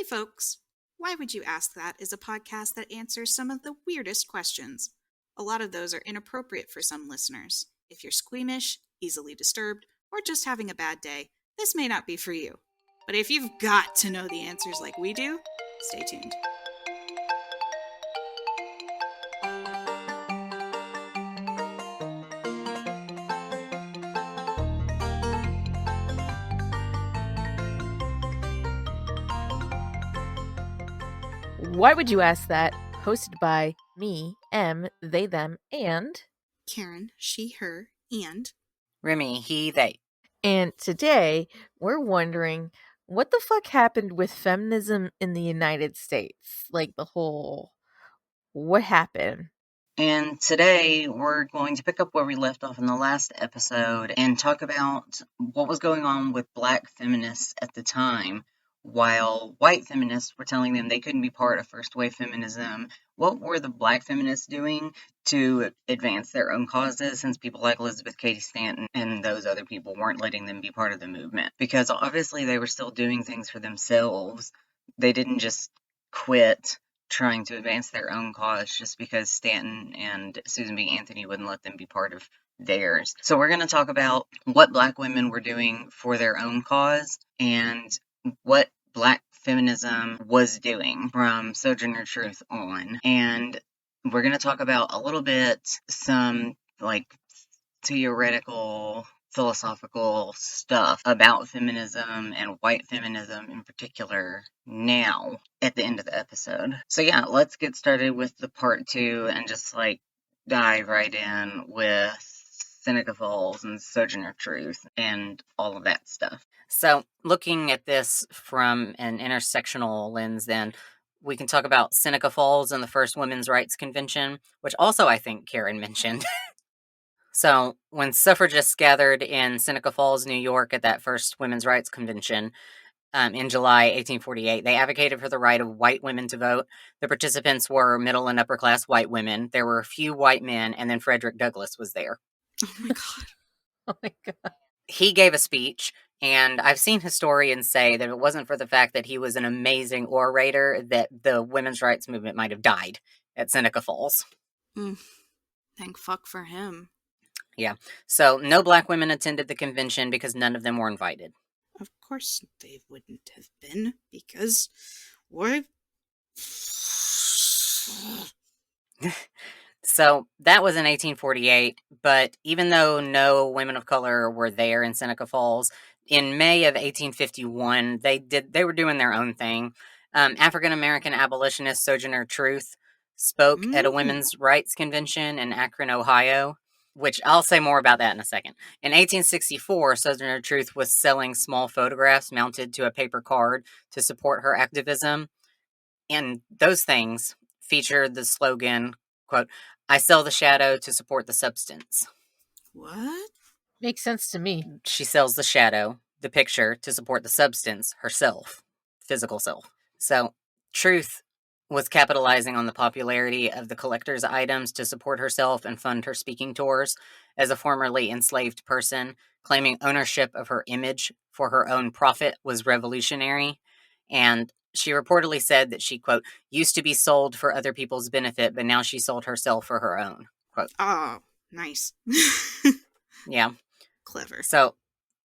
Hey folks, Why Would You Ask That is a podcast that answers some of the weirdest questions. A lot of those are inappropriate for some listeners. If you're squeamish, easily disturbed, or just having a bad day, this may not be for you. But if you've got to know the answers like we do, stay tuned. Why Would You Ask That? Hosted by me, M, they, them, and Karen, she, her, and Remy, he, they. And today we're wondering what the fuck happened with feminism in the United States? Like what happened? And today we're going to pick up where we left off in the last episode and talk about what was going on with black feminists at the time. While white feminists were telling them they couldn't be part of First Wave Feminism, what were the black feminists doing to advance their own causes, since people like Elizabeth Cady Stanton and those other people weren't letting them be part of the movement? Because obviously they were still doing things for themselves. They didn't just quit trying to advance their own cause just because Stanton and Susan B. Anthony wouldn't let them be part of theirs. So we're going to talk about what black women were doing for their own cause and what black feminism was doing from Sojourner Truth on. And we're going to talk about a little bit some theoretical philosophical stuff about feminism and white feminism in particular now at the end of the episode. So yeah, let's get started with the part 2 and just dive right in with Seneca Falls and Sojourner Truth and all of that stuff. So looking at this from an intersectional lens, then we can talk about Seneca Falls and the first Women's Rights Convention, which also I think Karen mentioned. So, when suffragists gathered in Seneca Falls, New York at that first Women's Rights Convention in July 1848, they advocated for the right of white women to vote. The participants were middle and upper class white women. There were a few white men, and then Frederick Douglass was there. oh my god. Oh my god. He gave a speech, and I've seen historians say that if it wasn't for the fact that he was an amazing orator, that the women's rights movement might have died at Seneca Falls. Thank fuck for him. Yeah. So no black women attended the convention because none of them were invited. Of course they wouldn't have been, because what? So that was in 1848, but even though no women of color were there in Seneca Falls, in May of 1851, they were doing their own thing. African-American abolitionist Sojourner Truth spoke at a women's rights convention in Akron, Ohio, which I'll say more about that in a second. In 1864, Sojourner Truth was selling small photographs mounted to a paper card to support her activism. And those things featured the slogan, quote, "I sell the shadow to support the substance." What? Makes sense to me. She sells the shadow, the picture, to support the substance, herself, physical self. So, Truth was capitalizing on the popularity of the collector's items to support herself and fund her speaking tours. As a formerly enslaved person, claiming ownership of her image for her own profit was revolutionary. And she reportedly said that she, quote, used to be sold for other people's benefit, but now she sold herself for her own, quote. Oh, nice. Yeah. Clever. So,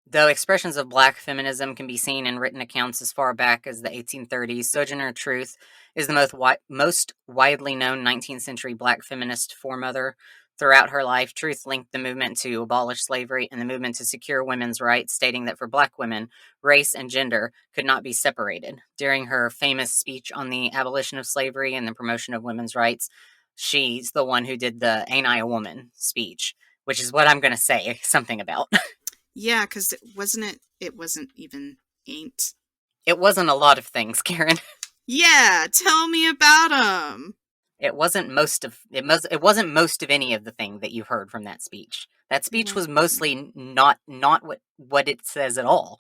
though expressions of black feminism can be seen in written accounts as far back as the 1830s, Sojourner Truth is the most widely known 19th century black feminist foremother. Throughout her life, Truth linked the movement to abolish slavery and the movement to secure women's rights, stating that for black women, race and gender could not be separated. During her famous speech on the abolition of slavery and the promotion of women's rights, she's the one who did the "Ain't I a Woman" speech, which is what I'm going to say something about. Yeah, because it wasn't even ain't. It wasn't a lot of things, Karen. Yeah, tell me about them. It wasn't most of any of the thing that you've heard from that speech. That speech was mostly not what it says at all.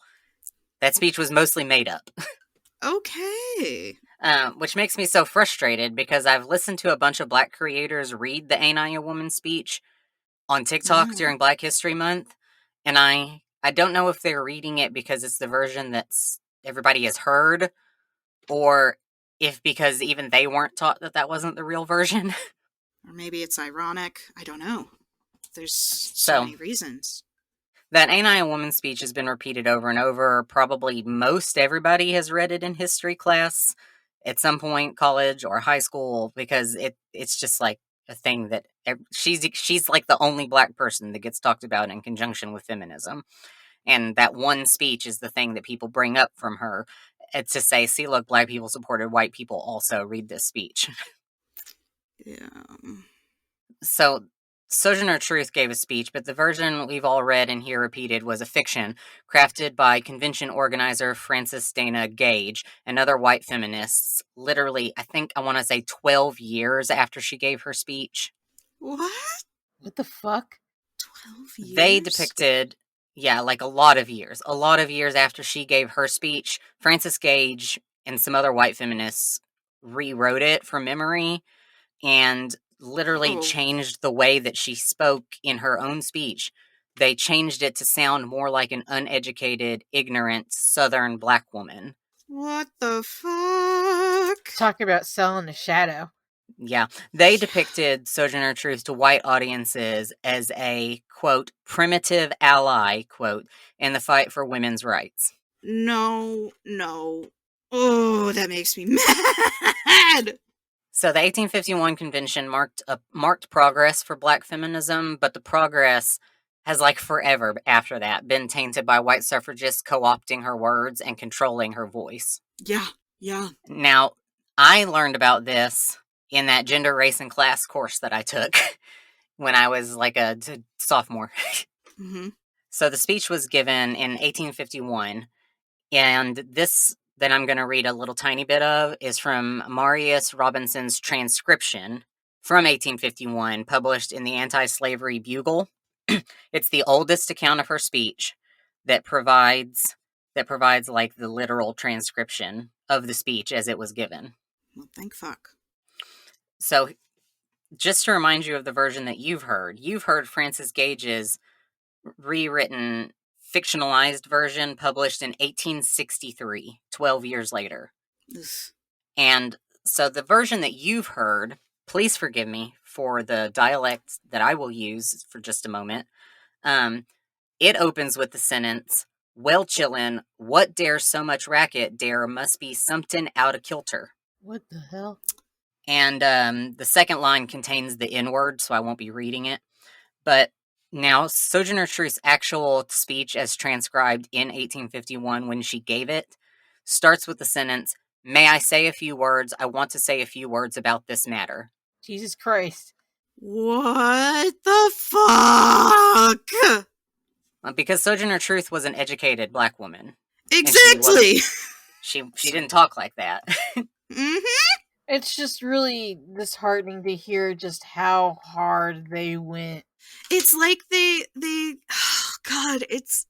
That speech was mostly made up. Okay. Which makes me so frustrated because I've listened to a bunch of black creators read the "Ain't I a Woman" speech on TikTok during Black History Month, and I don't know if they're reading it because it's the version that's everybody has heard, or if because even they weren't taught that that wasn't the real version. Or maybe it's ironic. I don't know. There's so So many reasons. that Ain't I a Woman speech has been repeated over and over. Probably most everybody has read it in history class at some point, college or high school, because it's just like a thing that she's like the only Black person that gets talked about in conjunction with feminism. And that one speech is the thing that people bring up from her to say, see, look, Black people supported white people also read this speech. Yeah. So Sojourner Truth gave a speech, but the version we've all read and hear repeated was a fiction crafted by convention organizer Frances Dana Gage and other white feminists, literally, I think I want to say 12 years after she gave her speech. What? What the fuck? 12 years? They depicted, yeah, like a lot of years after she gave her speech, Frances Gage and some other white feminists rewrote it from memory and literally changed the way that she spoke in her own speech. They changed it to sound more like an uneducated, ignorant Southern Black woman. What the fuck? Talking about selling a shadow. Yeah, they depicted Sojourner Truth to white audiences as a, quote, primitive ally, quote, in the fight for women's rights. No. Oh, that makes me mad! So the 1851 convention marked progress for Black feminism, but the progress has, like forever after that, been tainted by white suffragists co-opting her words and controlling her voice. Yeah. Now, I learned about this in that gender, race, and class course that I took when I was like a sophomore. Mm-hmm. So the speech was given in 1851, and this that I'm going to read a little tiny bit of is from Marius Robinson's transcription from 1851, published in the Anti-Slavery Bugle. It's the oldest account of her speech that provides like the literal transcription of the speech as it was given. Well, thank fuck. So, just to remind you of the version that you've heard Frances Gage's rewritten fictionalized version published in 1863, 12 years later. Ugh. And so the version that you've heard, please forgive me for the dialect that I will use for just a moment. It opens with the sentence, "Well, chillin', what dare so much racket dare must be somethin' out of kilter." What the hell? And the second line contains the N-word, so I won't be reading it. But now, Sojourner Truth's actual speech, as transcribed in 1851 when she gave it, starts with the sentence, "May I say a few words? I want to say a few words about this matter." Jesus Christ. What the fuck? Because Sojourner Truth was an educated Black woman. Exactly! She didn't talk like that. Mm-hmm. It's just really disheartening to hear just how hard they went. It's like they oh god, it's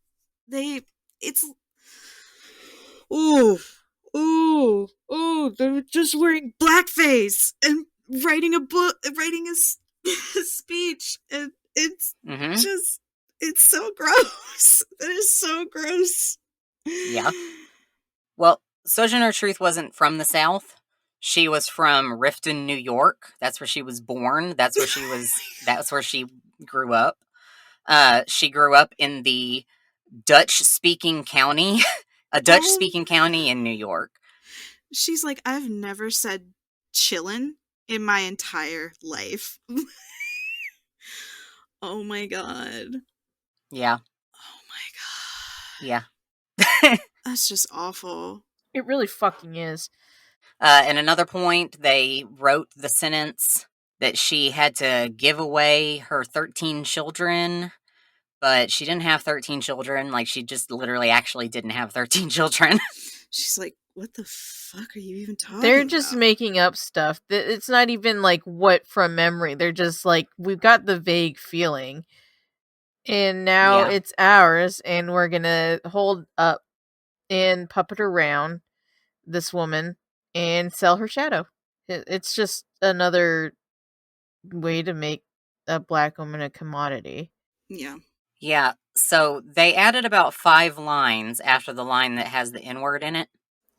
they're just wearing blackface and writing a speech, and it's just, it's so gross. That is so gross. Yeah. Well, Sojourner Truth wasn't from the South. She was from Rifton, New York. That's where she was born. That's where she grew up. She grew up in the Dutch-speaking county, a Dutch-speaking county in New York. She's like, I've never said chillin' in my entire life. Oh my god. Yeah. Oh my god. Yeah. That's just awful. It really fucking is. At another point, they wrote the sentence that she had to give away her 13 children, but she didn't have 13 children. Like, she just literally actually didn't have 13 children. She's like, what the fuck are you even talking about? They're just making up stuff. It's not even like what from memory. They're just like, we've got the vague feeling. And now it's ours, and we're gonna hold up and puppet around this woman and sell her shadow. It's just another way to make a Black woman a commodity. Yeah. Yeah, so they added about 5 lines after the line that has the N-word in it.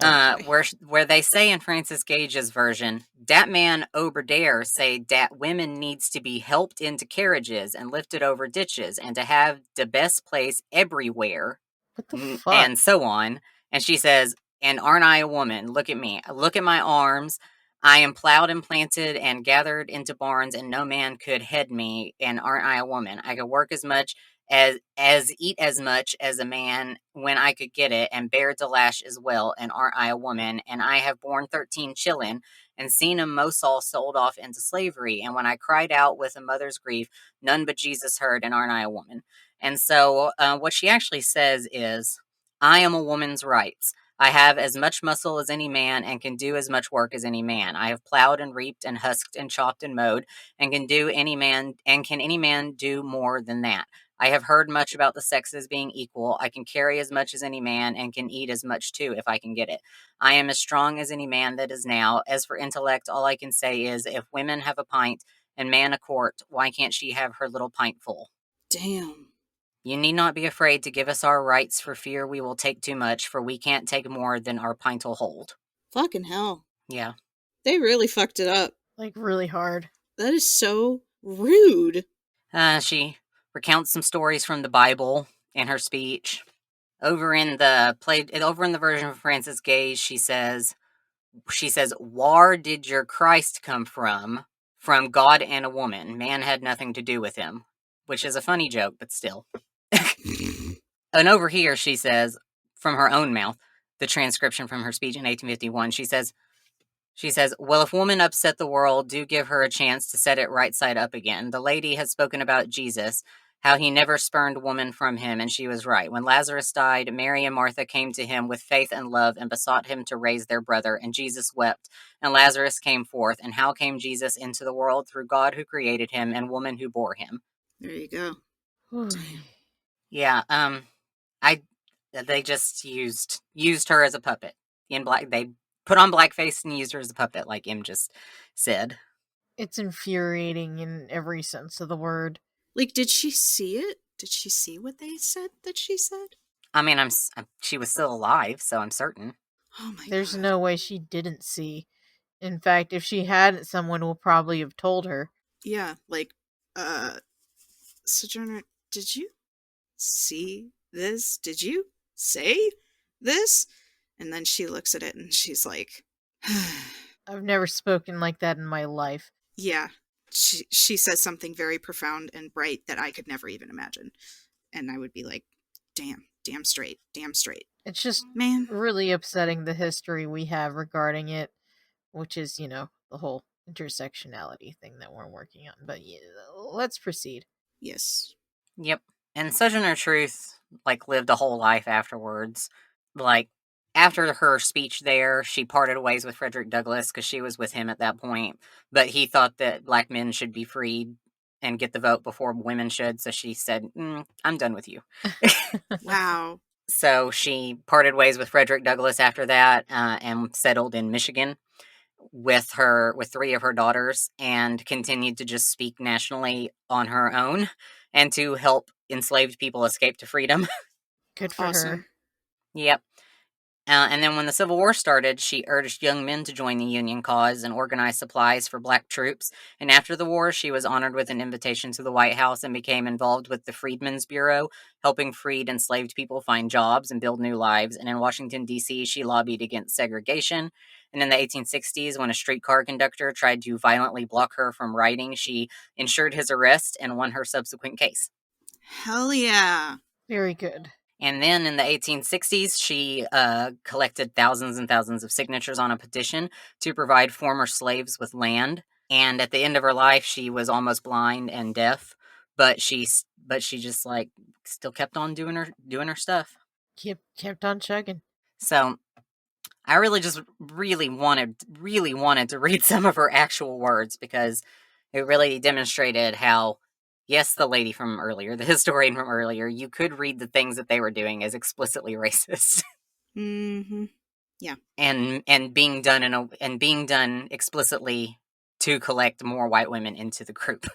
Okay. Where they say in Francis Gage's version, dat man over there say dat women needs to be helped into carriages and lifted over ditches and to have the best place everywhere, What the fuck? and so on. And she says, and aren't I a woman? Look at me. Look at my arms. I am plowed and planted and gathered into barns, and no man could head me. And aren't I a woman? I could work as much as eat as much as a man when I could get it, and bear the lash as well. And aren't I a woman? And I have borne 13 chillin' and seen 'em most all sold off into slavery. And when I cried out with a mother's grief, none but Jesus heard. And aren't I a woman? And so, what she actually says is, I am a woman's rights. I have as much muscle as any man and can do as much work as any man. I have plowed and reaped and husked and chopped and mowed and can any man do more than that? I have heard much about the sexes being equal. I can carry as much as any man and can eat as much too if I can get it. I am as strong as any man that is now. As for intellect, all I can say is if women have a pint and man a quart, why can't she have her little pint full? Damn. You need not be afraid to give us our rights for fear we will take too much, for we can't take more than our pint'll hold. Fucking hell. Yeah. They really fucked it up. Like, really hard. That is so rude. She recounts some stories from the Bible in her speech. Over in the version of Francis Gage, she says, "Where did your Christ come from? From God and a woman. Man had nothing to do with him," which is a funny joke, but still. And over here, she says, from her own mouth, the transcription from her speech in 1851, she says, well, if woman upset the world, do give her a chance to set it right side up again. The lady has spoken about Jesus, how he never spurned woman from him, and she was right. When Lazarus died, Mary and Martha came to him with faith and love and besought him to raise their brother, and Jesus wept, and Lazarus came forth. And how came Jesus into the world? Through God who created him and woman who bore him. There you go. Damn. Yeah, they just used her as a puppet. They put on blackface and used her as a puppet, like Em just said. It's infuriating in every sense of the word. Like, did she see it? Did she see what they said that she said? I mean, she was still alive, so I'm certain. Oh my There's God. no way she didn't see. In fact, if she hadn't, someone will probably have told her. Yeah, like, Sojourner, did you see this? Did you say this? And then she looks at it and she's like, I've never spoken like that in my life. yeah. She says something very profound and bright that I could never even imagine. And I would be like, damn straight. It's just Man. really upsetting the history we have regarding it, which is, the whole intersectionality thing that we're working on. But yeah, let's proceed. Yes. Yep. And Sojourner Truth, lived a whole life afterwards. After her speech there, she parted ways with Frederick Douglass because she was with him at that point. But he thought that black men should be freed and get the vote before women should. So she said, I'm done with you. Wow. So she parted ways with Frederick Douglass after that and settled in Michigan with three of her daughters and continued to just speak nationally on her own and to help enslaved people escape to freedom. Good for Awesome. her. Yep. And then when the Civil War started, she urged young men to join the Union cause and organize supplies for black troops. And after the war, she was honored with an invitation to the White House and became involved with the Freedmen's Bureau, helping freed enslaved people find jobs and build new lives. And in Washington, D.C., she lobbied against segregation. And in the 1860s, when a streetcar conductor tried to violently block her from riding, she ensured his arrest and won her subsequent case. Hell yeah. Very good. And then in the 1860s, she collected thousands and thousands of signatures on a petition to provide former slaves with land. And at the end of her life, she was almost blind and deaf, but she just still kept on doing her stuff. Kept on chugging. So I really wanted to read some of her actual words because it really demonstrated how, yes, the lady from earlier, the historian from earlier, you could read the things that they were doing as explicitly racist. Mm-hmm. Yeah. And being done explicitly to collect more white women into the group.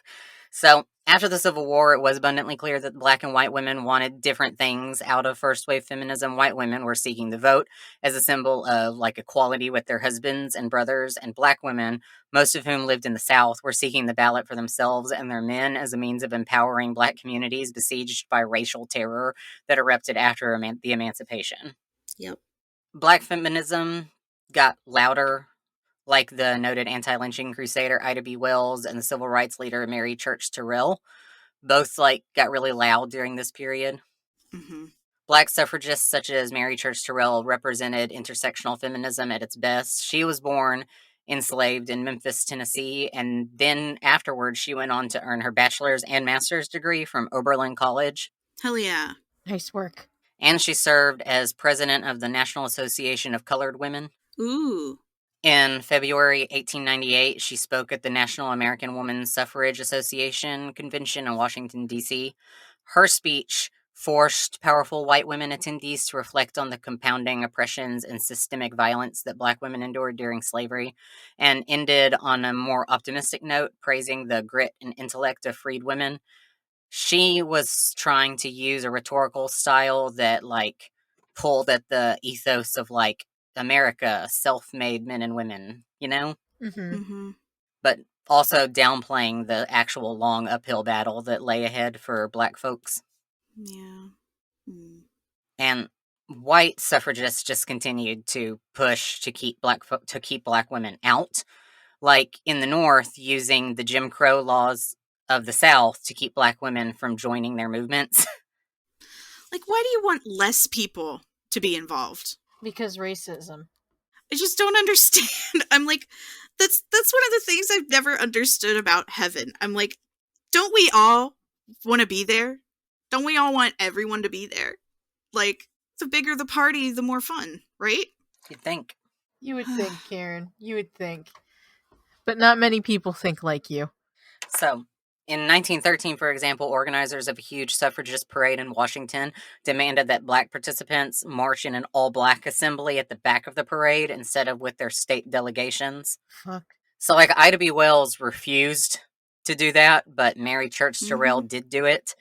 So, after the Civil War, it was abundantly clear that black and white women wanted different things out of first wave feminism. White women were seeking the vote as a symbol of like equality with their husbands and brothers, and black women, most of whom lived in the South, were seeking the ballot for themselves and their men as a means of empowering black communities besieged by racial terror that erupted after the emancipation. Yep. Black feminism got louder, like the noted anti-lynching crusader Ida B. Wells and the civil rights leader Mary Church Terrell. Both got really loud during this period. Mm-hmm. Black suffragists such as Mary Church Terrell represented intersectional feminism at its best. She was born enslaved in Memphis, Tennessee, and then afterwards she went on to earn her bachelor's and master's degree from Oberlin College. Hell yeah. Nice work. And she served as president of the National Association of Colored Women. Ooh. In February 1898, she spoke at the National American Women's Suffrage Association convention in Washington, D.C. Her speech forced powerful white women attendees to reflect on the compounding oppressions and systemic violence that black women endured during slavery, and ended on a more optimistic note, praising the grit and intellect of freed women. She was trying to use a rhetorical style that, pulled at the ethos of, America, self-made men and women, you know? Mm-hmm. Mm-hmm. But also downplaying the actual long uphill battle that lay ahead for black folks. Yeah. Mm. And white suffragists just continued to push to keep black women out, like in the North, using the Jim Crow laws of the South to keep black women from joining their movements. Like, why do you want less people to be involved? Because racism. I just don't understand. I'm like, that's one of the things I've never understood about heaven. I'm like, don't we all want to be there? Don't we all want everyone to be there? Like, the bigger the party, the more fun, right? You'd think. You would think, Karen. You would think. But not many people think like you. So, in 1913, for example, organizers of a huge suffragist parade in Washington demanded that black participants march in an all-black assembly at the back of the parade instead of with their state delegations. Fuck. So, Ida B. Wells refused to do that, but Mary Church Terrell did do it.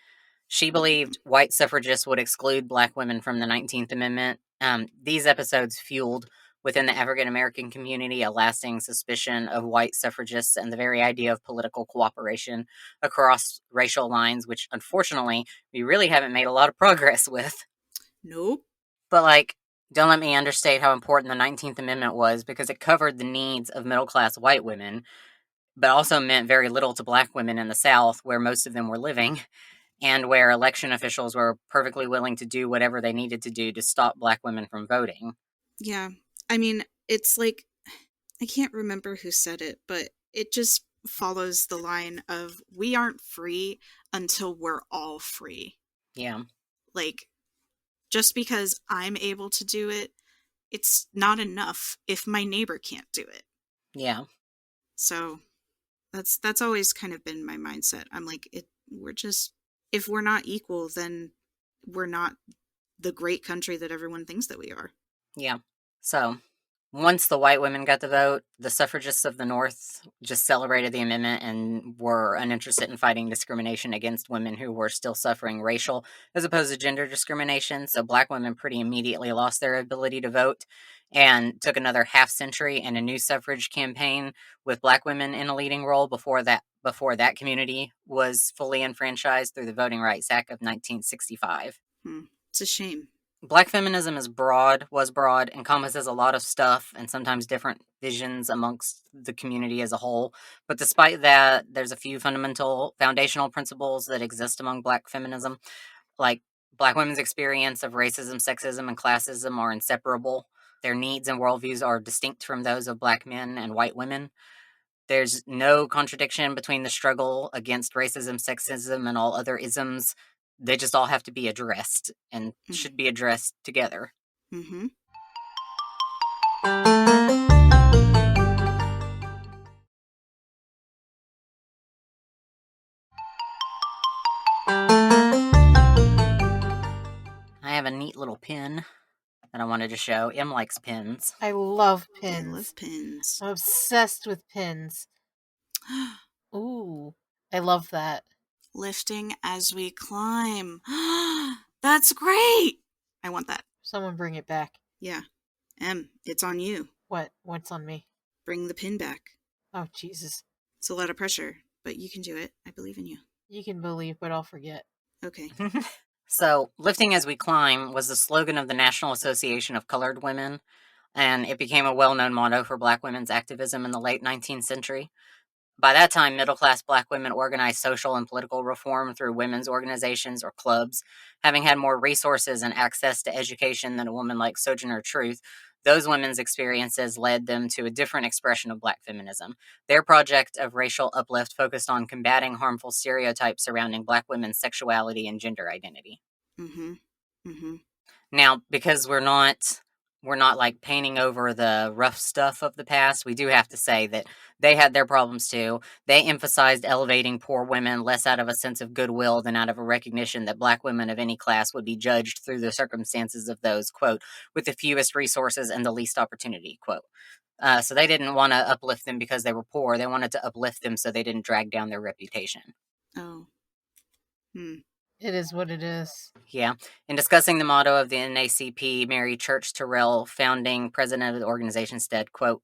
She believed white suffragists would exclude black women from the 19th Amendment. These episodes fueled within the African American community a lasting suspicion of white suffragists and the very idea of political cooperation across racial lines, which unfortunately we really haven't made a lot of progress with. Nope. But don't let me understate how important the 19th Amendment was, because it covered the needs of middle-class white women, but also meant very little to black women in the South, where most of them were living, and where election officials were perfectly willing to do whatever they needed to do to stop black women from voting. Yeah. I mean, it's like, I can't remember who said it, but it just follows the line of, we aren't free until we're all free. Yeah. Like, just because I'm able to do it, it's not enough if my neighbor can't do it. Yeah. So that's always kind of been my mindset. I'm like, if we're not equal, then we're not the great country that everyone thinks that we are. Yeah. So, once the white women got the vote, the suffragists of the North just celebrated the amendment and were uninterested in fighting discrimination against women who were still suffering racial as opposed to gender discrimination. So black women pretty immediately lost their ability to vote, and took another half century and a new suffrage campaign with black women in a leading role before that community was fully enfranchised through the Voting Rights Act of 1965. It's a shame. Black feminism was broad, encompasses a lot of stuff and sometimes different visions amongst the community as a whole. But despite that, there's a few foundational principles that exist among black feminism. Like, black women's experience of racism, sexism, and classism are inseparable. Their needs and worldviews are distinct from those of black men and white women. There's no contradiction between the struggle against racism, sexism, and all other isms. They just all have to be addressed and should be addressed together. Mm-hmm. I have a neat little pin that I wanted to show. Em likes pins. I love pins. I love pins. I'm obsessed with pins. Ooh. I love that. Lifting as we climb. That's great! I want that. Someone bring it back. Yeah. It's on you. What's on me? Bring the pin back. Oh, Jesus. It's a lot of pressure, but you can do it. I believe in you. You can believe, but I'll forget. Okay. So, Lifting as We Climb was the slogan of the National Association of Colored Women, and it became a well-known motto for Black women's activism in the late 19th century. By that time, middle-class Black women organized social and political reform through women's organizations or clubs. Having had more resources and access to education than a woman like Sojourner Truth, those women's experiences led them to a different expression of Black feminism. Their project of racial uplift focused on combating harmful stereotypes surrounding Black women's sexuality and gender identity. Mm-hmm. Mm-hmm. Now, because we're not like painting over the rough stuff of the past, we do have to say that they had their problems too. They emphasized elevating poor women less out of a sense of goodwill than out of a recognition that Black women of any class would be judged through the circumstances of those, quote, with the fewest resources and the least opportunity, quote. So they didn't want to uplift them because they were poor. They wanted to uplift them so they didn't drag down their reputation. Oh. It is what it is. Yeah. In discussing the motto of the NACP, Mary Church Terrell, founding president of the organization, said, quote,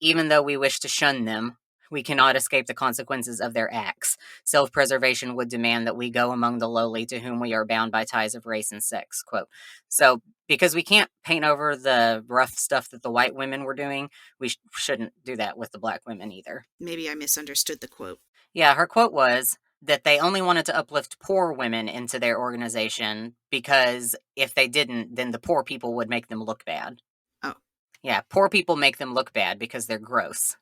"Even though we wish to shun them, we cannot escape the consequences of their acts. Self-preservation would demand that we go among the lowly to whom we are bound by ties of race and sex," quote. So, because we can't paint over the rough stuff that the white women were doing, we shouldn't do that with the Black women either. Maybe I misunderstood the quote. Yeah, her quote was that they only wanted to uplift poor women into their organization because if they didn't, then the poor people would make them look bad. Oh. Yeah, poor people make them look bad because they're gross,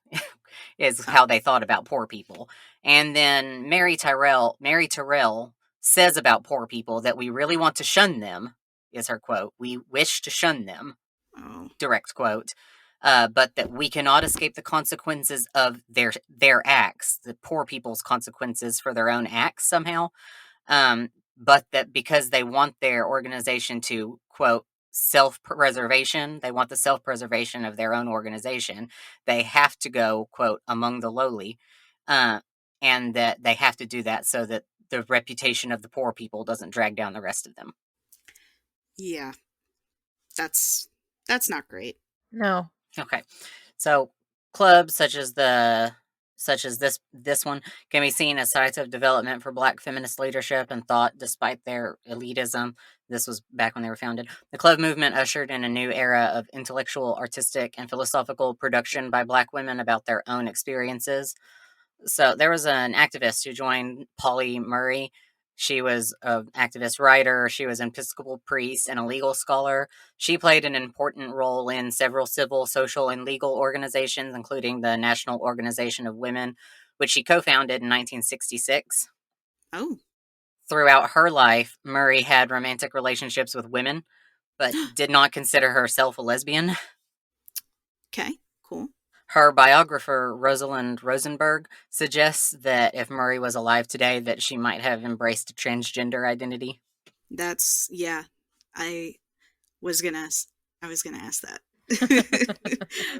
is how they thought about poor people. And then Mary Terrell says about poor people that we really want to shun them, is her quote. "We wish to shun them," direct quote. But that we cannot escape the consequences of their acts, the poor people's consequences for their own acts somehow. But that because they want their organization to, quote, self-preservation, they want the self-preservation of their own organization, they have to go, quote, among the lowly, and that they have to do that so that the reputation of the poor people doesn't drag down the rest of them. Yeah. That's not great. No. Okay. So clubs such as this one can be seen as sites of development for Black feminist leadership and thought despite their elitism. This was back when they were founded. The club movement ushered in a new era of intellectual, artistic, and philosophical production by Black women about their own experiences. So there was an activist who joined, Polly Murray. She was an activist writer. She was an Episcopal priest and a legal scholar. She played an important role in several civil, social, and legal organizations, including the National Organization of Women, which she co-founded in 1966. Oh. Throughout her life, Murray had romantic relationships with women, but did not consider herself a lesbian. Okay, cool. Her biographer, Rosalind Rosenberg, suggests that if Murray was alive today, that she might have embraced a transgender identity. That's, yeah. I was gonna ask that.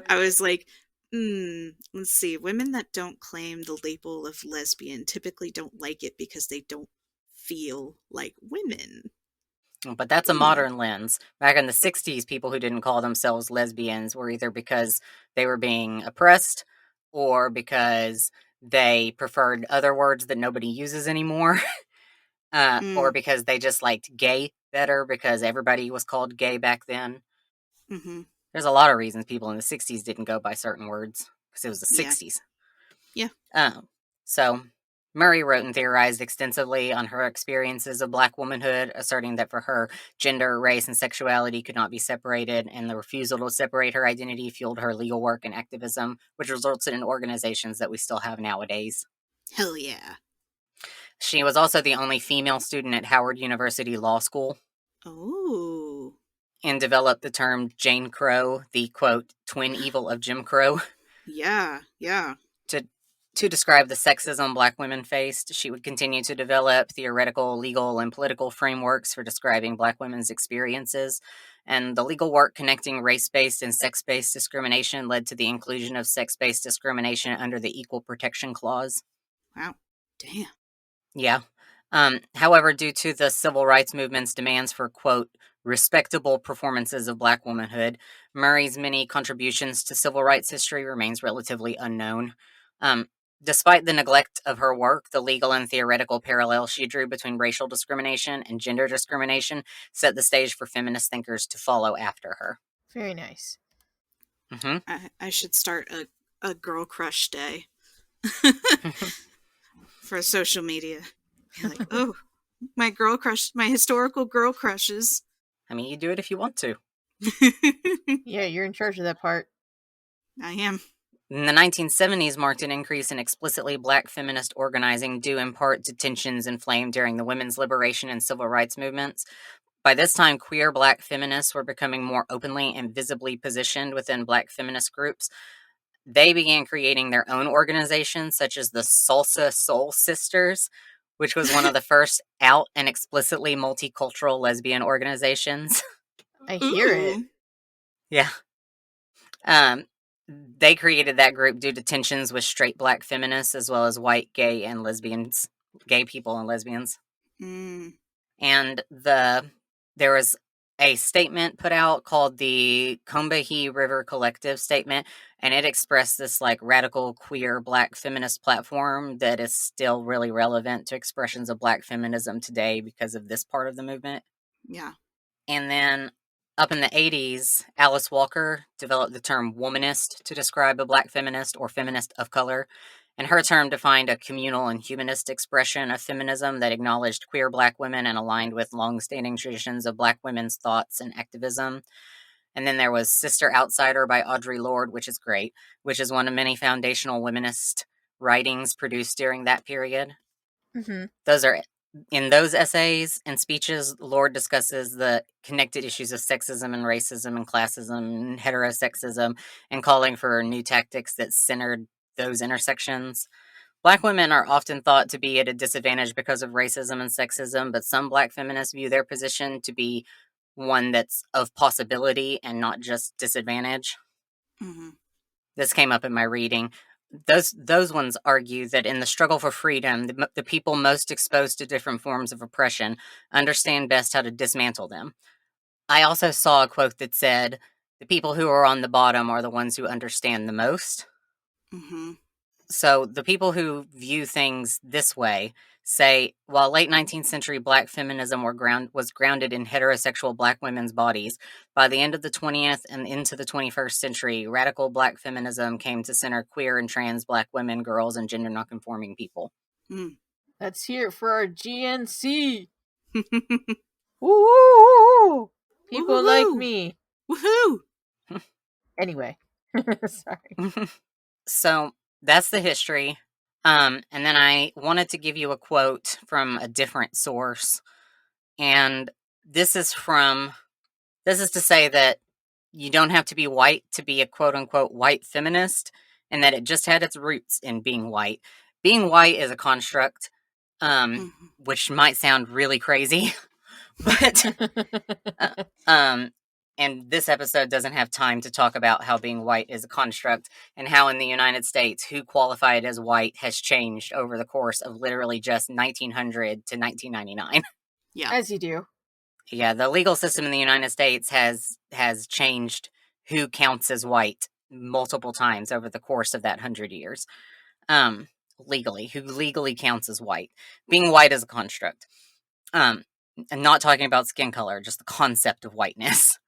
I was like, let's see. Women that don't claim the label of lesbian typically don't like it because they don't feel like women. But that's a modern lens. Back in the 60s, people who didn't call themselves lesbians were either because they were being oppressed or because they preferred other words that nobody uses anymore, or because they just liked gay better because everybody was called gay back then. Mm-hmm. There's a lot of reasons people in the 60s didn't go by certain words because it was the 60s. Yeah. So Murray wrote and theorized extensively on her experiences of Black womanhood, asserting that for her, gender, race, and sexuality could not be separated, and the refusal to separate her identity fueled her legal work and activism, which resulted in organizations that we still have nowadays. Hell yeah. She was also the only female student at Howard University Law School. Oh. And developed the term Jane Crow, the, quote, twin evil of Jim Crow. Yeah. To describe the sexism Black women faced. She would continue to develop theoretical, legal, and political frameworks for describing Black women's experiences. And the legal work connecting race-based and sex-based discrimination led to the inclusion of sex-based discrimination under the Equal Protection Clause. Wow. Damn. Yeah. However, due to the civil rights movement's demands for, quote, respectable performances of Black womanhood, Murray's many contributions to civil rights history remains relatively unknown. Despite the neglect of her work, the legal and theoretical parallels she drew between racial discrimination and gender discrimination set the stage for feminist thinkers to follow after her. Very nice. Mm-hmm. I should start a girl crush day for social media. Be like, oh, my girl crush, my historical girl crushes. I mean, you do it if you want to. Yeah, you're in charge of that part. I am. In the 1970s marked an increase in explicitly Black feminist organizing due in part to tensions inflamed during the women's liberation and civil rights movements. By this time, queer Black feminists were becoming more openly and visibly positioned within Black feminist groups. They began creating their own organizations, such as the Salsa Soul Sisters, which was one of the first out and explicitly multicultural lesbian organizations. I hear it. Yeah. They created that group due to tensions with straight Black feminists as well as white gay people and lesbians. And there was a statement put out called the Combahee River Collective Statement, and it expressed this like radical queer Black feminist platform that is still really relevant to expressions of Black feminism today because of this part of the movement. Yeah. And then up in the 80s, Alice Walker developed the term womanist to describe a Black feminist or feminist of color. And her term defined a communal and humanist expression of feminism that acknowledged queer Black women and aligned with long-standing traditions of Black women's thoughts and activism. And then there was Sister Outsider by Audre Lorde, which is great, which is one of many foundational womanist writings produced during that period. Mm-hmm. In those essays and speeches, Lorde discusses the connected issues of sexism and racism and classism and heterosexism and calling for new tactics that centered those intersections. Black women are often thought to be at a disadvantage because of racism and sexism, but some Black feminists view their position to be one that's of possibility and not just disadvantage. Mm-hmm. This came up in my reading. Those ones argue that in the struggle for freedom, the people most exposed to different forms of oppression understand best how to dismantle them. I also saw a quote that said, the people who are on the bottom are the ones who understand the most. Mm-hmm. So the people who view things this way say, while late 19th century Black feminism was grounded in heterosexual Black women's bodies, by the end of the 20th and into the 21st century, radical Black feminism came to center queer and trans Black women, girls, and gender nonconforming people. Let's hear it for our GNC. Woo! People Woo-hoo-hoo! like me. Woohoo! Anyway, sorry. So that's the history. And then I wanted to give you a quote from a different source. And this is to say that you don't have to be white to be a quote unquote white feminist, and that it just had its roots in being white. Being white is a construct, which might sound really crazy, but and this episode doesn't have time to talk about how being white is a construct and how in the United States who qualified as white has changed over the course of literally just 1900 to 1999. Yeah. As you do. Yeah, the legal system in the United States has changed who counts as white multiple times over the course of that 100 years. Who legally counts as white. Being white is a construct. And not talking about skin color, just the concept of whiteness.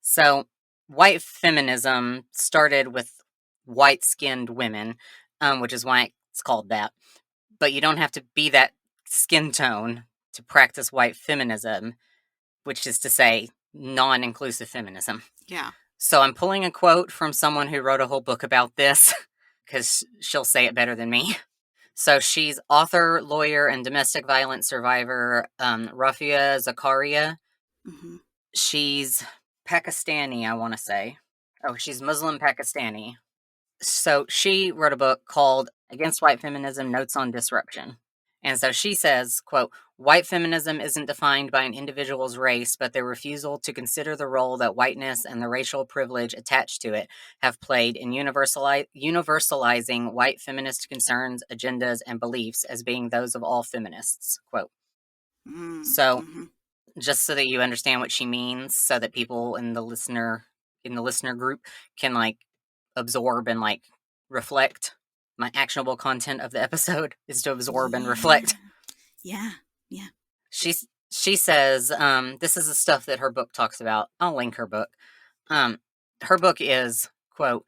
So, white feminism started with white-skinned women, which is why it's called that. But you don't have to be that skin tone to practice white feminism, which is to say, non-inclusive feminism. Yeah. So I'm pulling a quote from someone who wrote a whole book about this, because she'll say it better than me. So she's author, lawyer, and domestic violence survivor, Rafia Zakaria. Mm-hmm. She's Pakistani, I want to say. Oh, she's Muslim Pakistani. So she wrote a book called Against White Feminism, Notes on Disruption. And so she says, quote, white feminism isn't defined by an individual's race, but their refusal to consider the role that whiteness and the racial privilege attached to it have played in universalizing white feminist concerns, agendas, and beliefs as being those of all feminists, quote. So, just so that you understand what she means, so that people in the listener group can like absorb and like reflect. My actionable content of the episode is to absorb and reflect. Yeah. She says, this is the stuff that her book talks about. I'll link her book. Her book is, quote,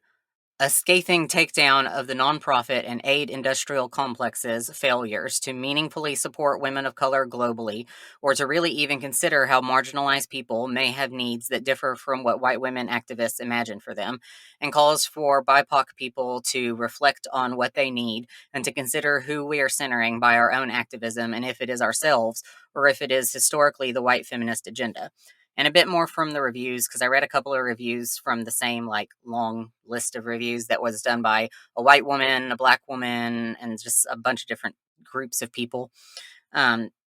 a scathing takedown of the nonprofit and aid industrial complexes' failures to meaningfully support women of color globally, or to really even consider how marginalized people may have needs that differ from what white women activists imagine for them, and calls for BIPOC people to reflect on what they need and to consider who we are centering by our own activism and if it is ourselves or if it is historically the white feminist agenda. And a bit more from the reviews, because I read a couple of reviews from the same like long list of reviews that was done by a white woman, a black woman, and just a bunch of different groups of people.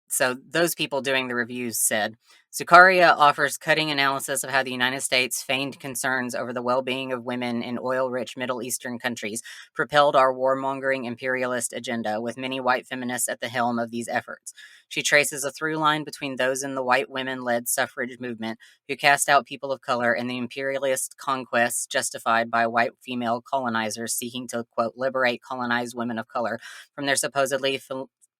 So those people doing the reviews said, Zucaria offers cutting analysis of how the United States' feigned concerns over the well-being of women in oil-rich Middle Eastern countries propelled our warmongering imperialist agenda, with many white feminists at the helm of these efforts. She traces a through line between those in the white women-led suffrage movement who cast out people of color and the imperialist conquests justified by white female colonizers seeking to, quote, liberate colonized women of color from their supposedly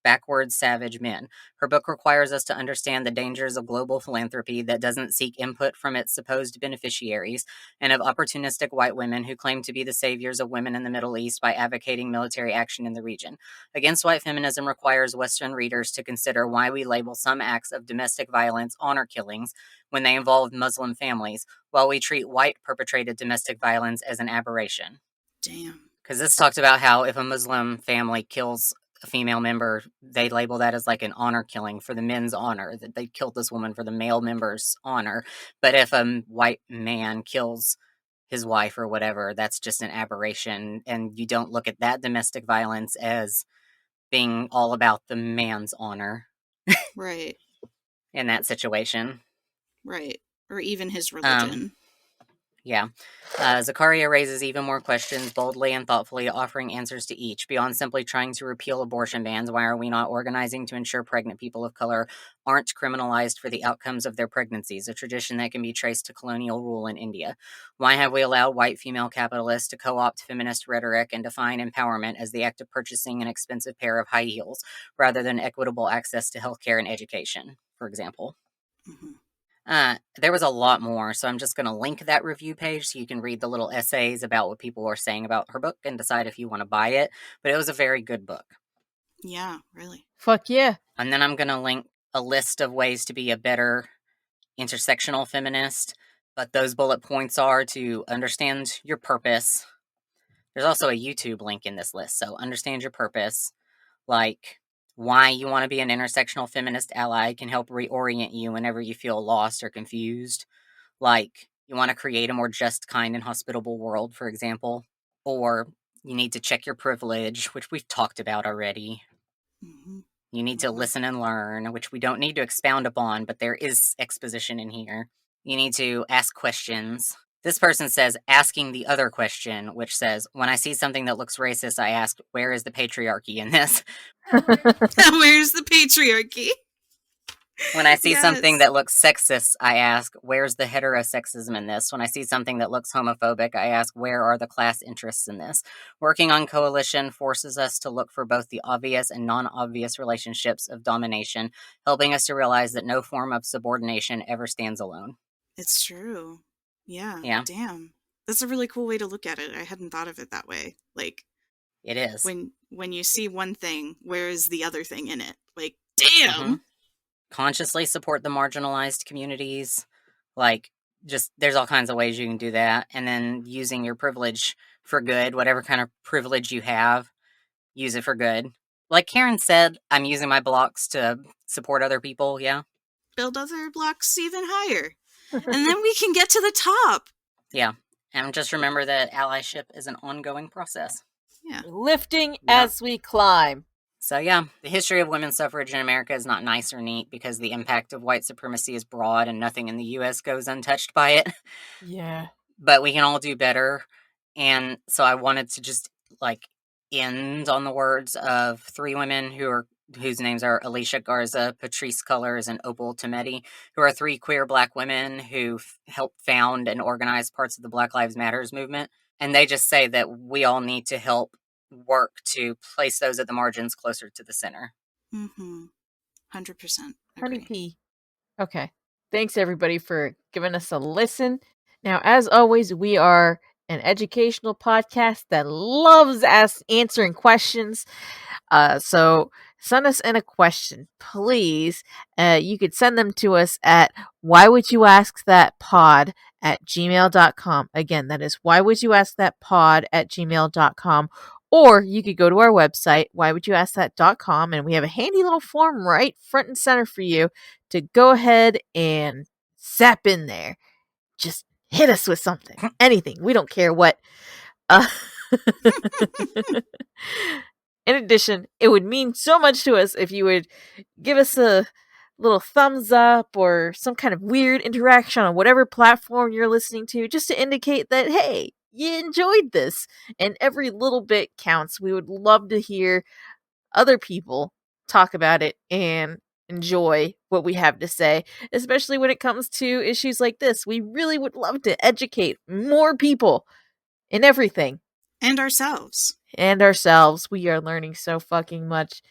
backward savage men. Her book requires us to understand the dangers of global philanthropy that doesn't seek input from its supposed beneficiaries, and of opportunistic white women who claim to be the saviors of women in the Middle East by advocating military action in the region. Against White Feminism requires Western readers to consider why we label some acts of domestic violence honor killings when they involve Muslim families, while we treat white perpetrated domestic violence as an aberration. Damn. Because this talked about how if a Muslim family kills a female member, they label that as like an honor killing for the men's honor, that they killed this woman for the male member's honor. But if a white man kills his wife or whatever, that's just an aberration. And you don't look at that domestic violence as being all about the man's honor. Right. In that situation. Right. Or even his religion. Yeah. Zucaria raises even more questions, boldly and thoughtfully offering answers to each. Beyond simply trying to repeal abortion bans, why are we not organizing to ensure pregnant people of color aren't criminalized for the outcomes of their pregnancies, a tradition that can be traced to colonial rule in India? Why have we allowed white female capitalists to co-opt feminist rhetoric and define empowerment as the act of purchasing an expensive pair of high heels, rather than equitable access to healthcare and education, for example? Mm-hmm. There was a lot more, so I'm just going to link that review page so you can read the little essays about what people are saying about her book and decide if you want to buy it. But it was a very good book. Yeah, really. Fuck yeah. And then I'm going to link a list of ways to be a better intersectional feminist. But those bullet points are to understand your purpose. There's also a YouTube link in this list, so understand your purpose. Like, why you want to be an intersectional feminist ally can help reorient you whenever you feel lost or confused. Like, you want to create a more just, kind, and hospitable world, for example. Or you need to check your privilege, which we've talked about already. Mm-hmm. You need to listen and learn, which we don't need to expound upon, but there is exposition in here. You need to ask questions. This person says, asking the other question, which says, when I see something that looks racist, I ask, where is the patriarchy in this? Where's the patriarchy? When I see something that looks sexist, I ask, where's the heterosexism in this? When I see something that looks homophobic, I ask, where are the class interests in this? Working on coalition forces us to look for both the obvious and non-obvious relationships of domination, helping us to realize that no form of subordination ever stands alone. It's true. Yeah. Damn. That's a really cool way to look at it. I hadn't thought of it that way. Like, it is. When you see one thing, where is the other thing in it? Like, damn! Mm-hmm. Consciously support the marginalized communities. Like, just, there's all kinds of ways you can do that. And then using your privilege for good, whatever kind of privilege you have, use it for good. Like Karen said, I'm using my blocks to support other people, yeah? Build other blocks even higher. And then we can get to the top. Yeah. And just remember that allyship is an ongoing process. Yeah. Lifting as we climb. So yeah, the history of women's suffrage in America is not nice or neat because the impact of white supremacy is broad and nothing in the U.S. goes untouched by it. Yeah. But we can all do better. And so I wanted to just end on the words of three women whose names are Alicia Garza, Patrice Cullors, and Opal Tometi, who are three queer Black women who helped found and organize parts of the Black Lives Matters movement. And they just say that we all need to help work to place those at the margins closer to the center. 100% agree. Honey Pea. Okay. Thanks, everybody, for giving us a listen. Now, as always, we are an educational podcast that loves answering questions. So send us in a question, please. You could send them to us at whywouldyouskthatpod@gmail.com. Again, that is whywouldyouskthatpod@gmail.com. Or you could go to our website, whywouldyouskthat.com, and we have a handy little form right front and center for you to go ahead and zap in there. Just hit us with something. Anything. We don't care what. In addition, it would mean so much to us if you would give us a little thumbs up or some kind of weird interaction on whatever platform you're listening to, just to indicate that, hey, you enjoyed this. And every little bit counts. We would love to hear other people talk about it and enjoy what we have to say, especially when it comes to issues like this. We really would love to educate more people in everything. And ourselves. We are learning so fucking much.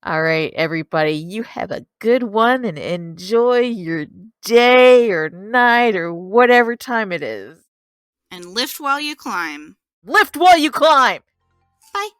All right, everybody, you have a good one and enjoy your day or night or whatever time it is. And lift while you climb. Lift while you climb! Bye.